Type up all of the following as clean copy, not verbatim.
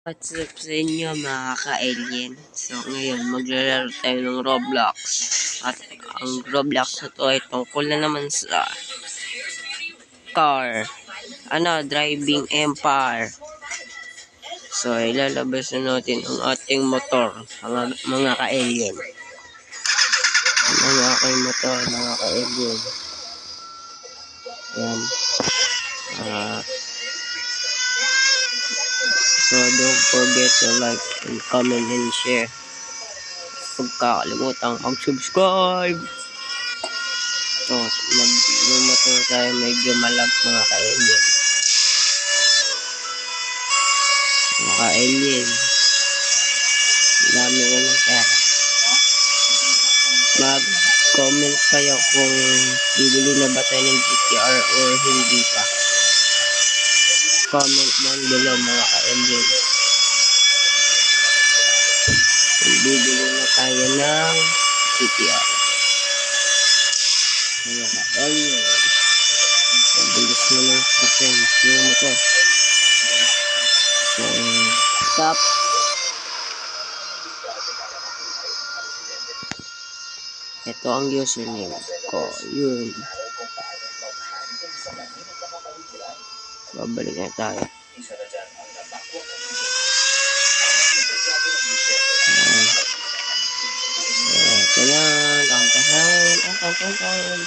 What's up sa inyo mga ka-alien? So ngayon maglalaro tayo ng Roblox. At ang Roblox na to ay tungkol na naman sa car. Driving empire. So ilalabas na natin ang ating motor, mga ka-alien. Ang aking motor, mga ka-alien. Yan. So don't forget to like and comment and share. Huwag kakalimutan mag-subscribe. So, mag-motor tayo, medyo malag mga ka-alien. Mga ka-alien. Dami ko ng pera. Mag-comment kayo kung bibili na ba tayo ng GTR or hindi pa. Comment down below mga ka-alien. Kung bibili na tayo ng GTR. Mga ka-alien. Bilis mo lang sa akin. Yung motor. So, stop. Ito ang username ko. Yun. Babalik na tayo. Ito na. Tantahan.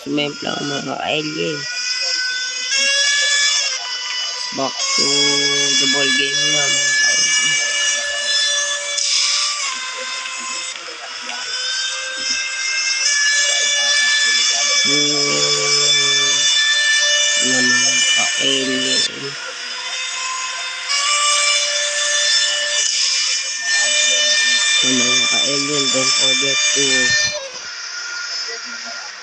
Sumempla ang mga alien. Back to the ball game na mga alien. Mga alien. Mga alien, don't forget to